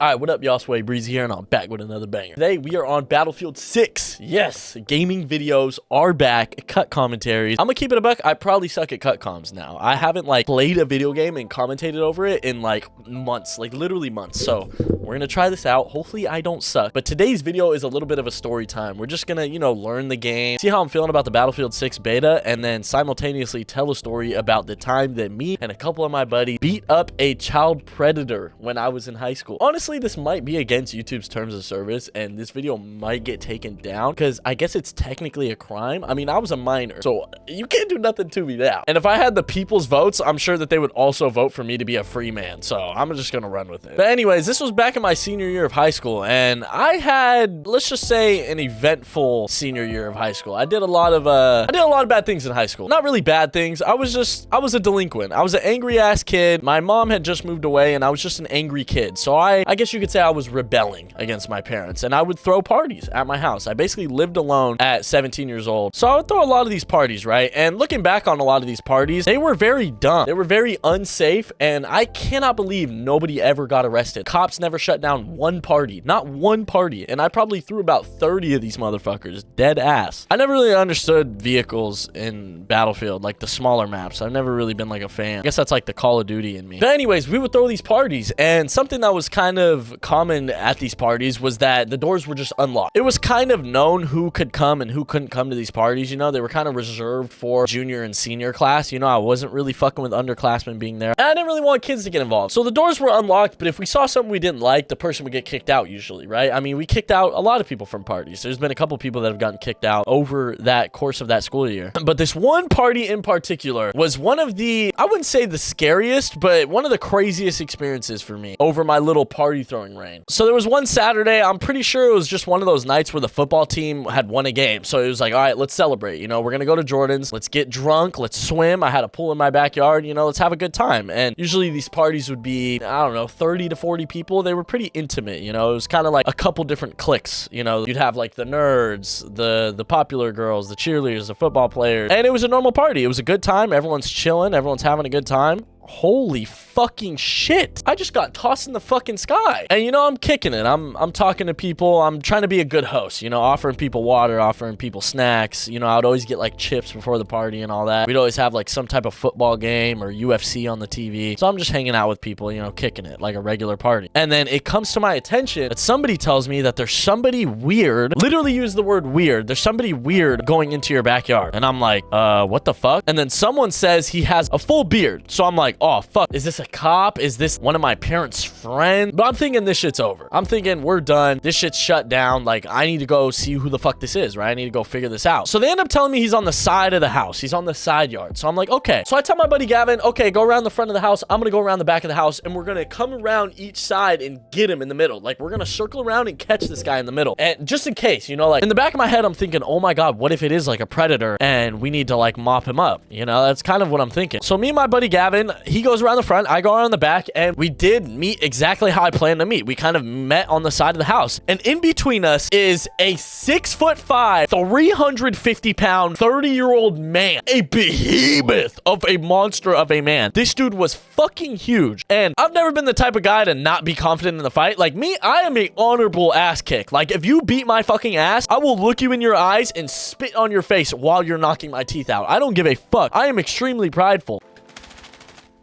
All right, what up, y'all? Sway Breezy here, and I'm back with another banger. Today, we are on Battlefield 6. Yes, gaming videos are back. Cut commentaries. I'm gonna keep it a buck. I probably suck at cut comms now. I haven't, played a video game and commentated over it in, months. Literally months. So, we're gonna try this out. Hopefully, I don't suck. But today's video is a little bit of a story time. We're just gonna, learn the game, see how I'm feeling about the Battlefield 6 beta, and then simultaneously tell a story about the time that me and a couple of my buddies beat up a child predator when I was in high school. Honestly, this might be against YouTube's terms of service, and this video might get taken down because I guess it's technically a crime. I mean, I was a minor, so you can't do nothing to me now. And if I had the people's votes, I'm sure that they would also vote for me to be a free man, so I'm just gonna run with it. But anyways, this was back in my senior year of high school, and I had, let's just say, an eventful senior year of high school. I did a lot of bad things in high school. Not really bad things. I was a delinquent. I was an angry ass kid. My mom had just moved away, and I was just an angry kid. So I guess you could say I was rebelling against my parents, and I would throw parties at my house. I basically lived alone at 17 years old. So I would throw a lot of these parties, right? And looking back on a lot of these parties, they were very dumb. They were very unsafe, and I cannot believe nobody ever got arrested. Cops never shut down one party, not one party. And I probably threw about 30 of these motherfuckers, dead ass. I never really understood vehicles in Battlefield, like the smaller maps. I've never really been a fan. I guess that's the Call of Duty in me. But anyways, we would throw these parties, and something that was kind of common at these parties was that the doors were just unlocked. It was kind of known who could come and who couldn't come to these parties. They were kind of reserved for junior and senior class. I wasn't really fucking with underclassmen being there, and I didn't really want kids to get involved. So the doors were unlocked, but if we saw something we didn't like, the person would get kicked out usually, right? I mean, we kicked out a lot of people from parties. There's been a couple people that have gotten kicked out over that course of that school year. But this one party in particular was one of the, I wouldn't say the scariest, but one of the craziest experiences for me over my little party throwing reign. So there was one Saturday, I'm pretty sure it was just one of those nights where the football team had won a game. So it was all right, let's celebrate. We're going to go to Jordan's. Let's get drunk. Let's swim. I had a pool in my backyard. Let's have a good time. And usually these parties would be, I don't know, 30 to 40 people. They were pretty intimate. It was kind of like a couple different cliques. You'd have the nerds, the popular girls, the cheerleaders, the football players. And it was a normal party. It was a good time. Everyone's chilling. Everyone's having a good time. Holy fucking shit. I just got tossed in the fucking sky. And I'm kicking it. I'm talking to people. I'm trying to be a good host, offering people water, offering people snacks. I would always get chips before the party and all that. We'd always have some type of football game or UFC on the TV. So I'm just hanging out with people, kicking it like a regular party. And then it comes to my attention that somebody tells me that there's somebody weird, literally use the word weird. There's somebody weird going into your backyard. And I'm like, what the fuck? And then someone says he has a full beard. So I'm like, oh fuck, is this a cop? Is this one of my parents' friends? But I'm thinking this shit's over. I'm thinking we're done. This shit's shut down. I need to go see who the fuck this is, right? I need to go figure this out. So they end up telling me he's on the side of the house. He's on the side yard. So I'm like, okay. So I tell my buddy Gavin, okay, go around the front of the house. I'm gonna go around the back of the house, and we're gonna come around each side and get him in the middle. We're gonna circle around and catch this guy in the middle. And just in case, in the back of my head, I'm thinking, oh my God, what if it is a predator and we need to mop him up? That's kind of what I'm thinking. So me and my buddy Gavin, he goes around the front, I go around the back, and we did meet exactly how I planned to meet. We kind of met on the side of the house, and in between us is a 6'5", 350-pound, 30-year-old man, a behemoth of a monster of a man. This dude was fucking huge, and I've never been the type of guy to not be confident in the fight. Me, I am a honorable ass kick. If you beat my fucking ass, I will look you in your eyes and spit on your face while you're knocking my teeth out. I don't give a fuck. I am extremely prideful.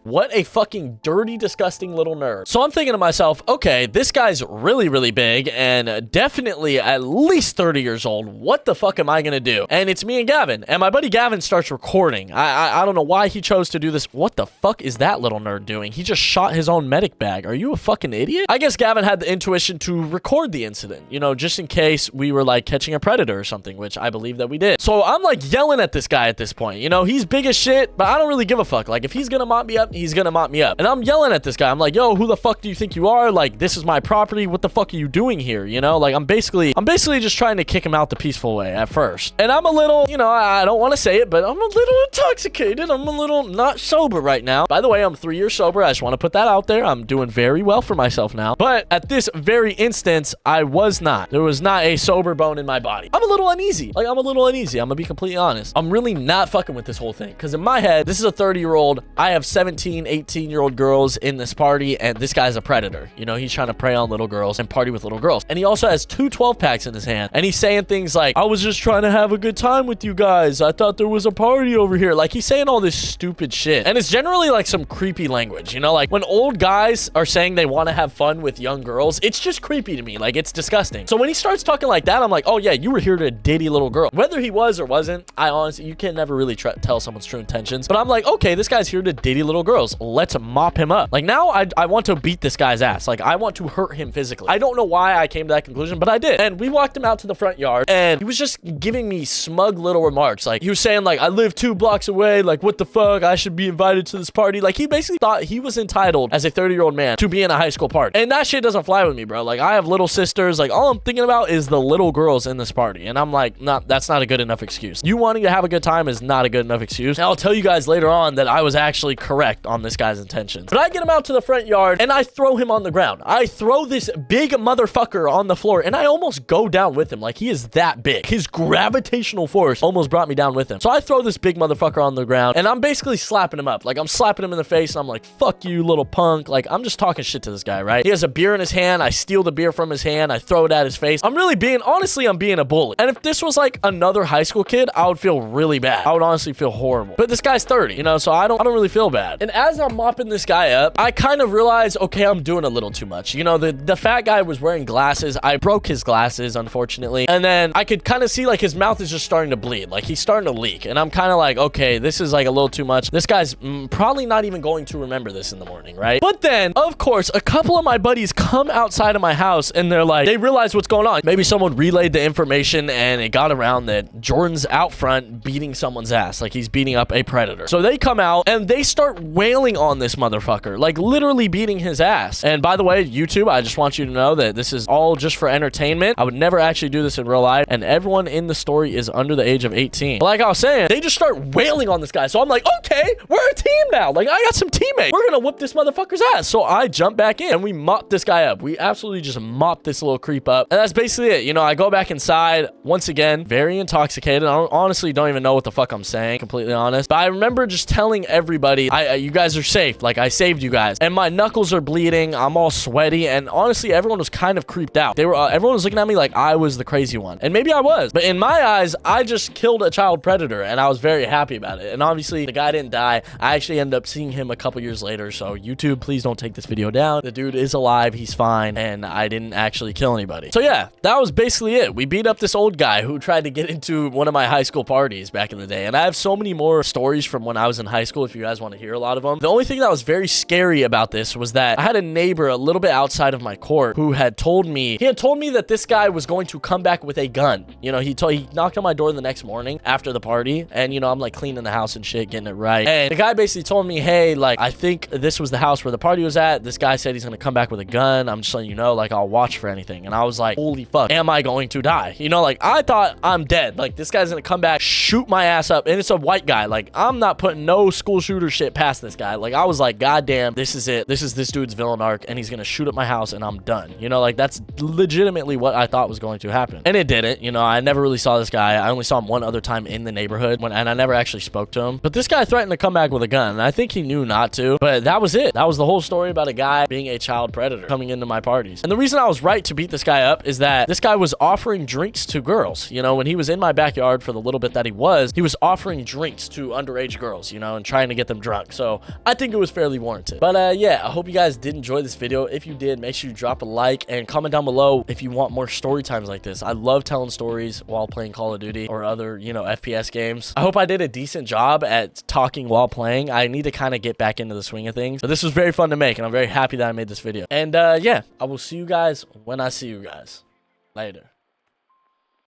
What a fucking dirty, disgusting little nerd. So I'm thinking to myself, okay, this guy's really, really big and definitely at least 30 years old. What the fuck am I gonna do? And it's me and Gavin. And my buddy Gavin starts recording. I don't know why he chose to do this. What the fuck is that little nerd doing? He just shot his own medic bag. Are you a fucking idiot? I guess Gavin had the intuition to record the incident, just in case we were catching a predator or something, which I believe that we did. So I'm yelling at this guy at this point. He's big as shit, but I don't really give a fuck. If he's gonna mop me up, he's gonna mop me up. And I'm yelling at this guy. I'm like, yo, who the fuck do you think you are? This is my property. What the fuck are you doing here? I'm basically just trying to kick him out the peaceful way at first. And I'm a little, I don't want to say it, but I'm a little intoxicated. I'm a little not sober right now. By the way, I'm 3 years sober. I just want to put that out there. I'm doing very well for myself now. But at this very instance, I was not. There was not a sober bone in my body. I'm a little uneasy. I'm a little uneasy. I'm gonna be completely honest. I'm really not fucking with this whole thing. Because in my head, this is a 30-year-old. I have 17 17, 18-year-old girls in this party, and this guy's a predator. You know, he's trying to prey on little girls and party with little girls. And he also has two 12-packs in his hand, and he's saying things like, I was just trying to have a good time with you guys. I thought there was a party over here. Like, he's saying all this stupid shit. And it's generally like some creepy language, you know, like when old guys are saying they want to have fun with young girls, it's just creepy to me. Like, it's disgusting. So when he starts talking like that, I'm like, oh yeah, you were here to ditty little girl. Whether he was or wasn't, I honestly, you can never really tell someone's true intentions. But I'm like, okay, this guy's here to ditty little girls. Let's mop him up. Like, now I want to beat this guy's ass. Like, I want to hurt him physically. I don't know why I came to that conclusion, but I did. And we walked him out to the front yard, and he was just giving me smug little remarks. Like, he was saying like, I live 2 blocks away. Like, what the fuck? I should be invited to this party. Like, he basically thought he was entitled as a 30-year-old man to be in a high school party. And that shit doesn't fly with me, bro. Like, I have little sisters. Like, all I'm thinking about is the little girls in this party. And I'm like, nah, that's not a good enough excuse. You wanting to have a good time is not a good enough excuse. And I'll tell you guys later on that I was actually correct on this guy's intentions. But I get him out to the front yard, and I throw him on the ground. I throw this big motherfucker on the floor, and I almost go down with him. Like, he is that big. His gravitational force almost brought me down with him. So I throw this big motherfucker on the ground, and I'm basically slapping him up. Like, I'm slapping him in the face, and I'm like, fuck you, little punk. Like, I'm just talking shit to this guy, right? He has a beer in his hand. I steal the beer from his hand. I throw it at his face. Honestly, I'm being a bully. And if this was like another high school kid, I would feel really bad. I would honestly feel horrible. But this guy's 30, you know, so I don't really feel bad. And as I'm mopping this guy up, I kind of realize, okay, I'm doing a little too much. You know, the fat guy was wearing glasses. I broke his glasses, unfortunately. And then I could kind of see like his mouth is just starting to bleed. Like, he's starting to leak. And I'm kind of like, okay, this is like a little too much. This guy's probably not even going to remember this in the morning, right? But then, of course, a couple of my buddies come outside of my house, and they're like, they realize what's going on. Maybe someone relayed the information, and it got around that Jordan's out front beating someone's ass. Like, he's beating up a predator. So they come out, and they start wailing on this motherfucker. Like, literally beating his ass. And by the way, YouTube, I just want you to know that this is all just for entertainment. I would never actually do this in real life, and everyone in the story is under the age of 18. But like I was saying, they just start wailing on this guy. So I'm like, okay, we're a team now. Like, I got some teammates. We're gonna whoop this motherfucker's ass. So I jump back in, and we mop this guy up. We absolutely just mop this little creep up. And that's basically it. You know, I go back inside, once again, very intoxicated. I honestly don't even know what the fuck I'm saying, completely honest. But I remember just telling everybody, you guys are safe. Like, I saved you guys. And my knuckles are bleeding. I'm all sweaty. And honestly, everyone was kind of creeped out. Everyone was looking at me like I was the crazy one. And maybe I was. But in my eyes, I just killed a child predator, and I was very happy about it. And obviously, the guy didn't die. I actually ended up seeing him a couple years later. So YouTube, please don't take this video down. The dude is alive. He's fine. And I didn't actually kill anybody. So yeah, that was basically it. We beat up this old guy who tried to get into one of my high school parties back in the day. And I have so many more stories from when I was in high school if you guys want to hear a lot of them. The only thing that was very scary about this was that I had a neighbor a little bit outside of my court who had told me, that this guy was going to come back with a gun. You know, he knocked on my door the next morning after the party, and you know, I'm like cleaning the house and shit, getting it right. And the guy basically told me, hey, like, I think this was the house where the party was at. This guy said he's gonna come back with a gun. I'm just letting you know, like, I'll watch for anything. And I was like, holy fuck, am I going to die? You know, like, I thought I'm dead. Like, this guy's gonna come back, shoot my ass up, and it's a white guy. Like, I'm not putting no school shooter shit past this guy. Like, I was like, god damn, this is it. This is this dude's villain arc, and he's gonna shoot up my house, and I'm done. You know, like, that's legitimately what I thought was going to happen. And it didn't. You know, I never really saw this guy. I only saw him one other time in the neighborhood, and I never actually spoke to him. But this guy threatened to come back with a gun, and I think he knew not to. But that was it. That was the whole story about a guy being a child predator coming into my parties. And the reason I was right to beat this guy up is that this guy was offering drinks to girls. You know, when he was in my backyard for the little bit that he was offering drinks to underage girls, you know, and trying to get them drunk. So I think it was fairly warranted. But yeah, I hope you guys did enjoy this video. If you did, make sure you drop a like and comment down below if you want more story times like this. I love telling stories while playing Call of Duty or other, you know, FPS games. I hope I did a decent job at talking while playing. I need to kind of get back into the swing of things. But this was very fun to make, and I'm very happy that I made this video. And yeah, I will see you guys when I see you guys. Later.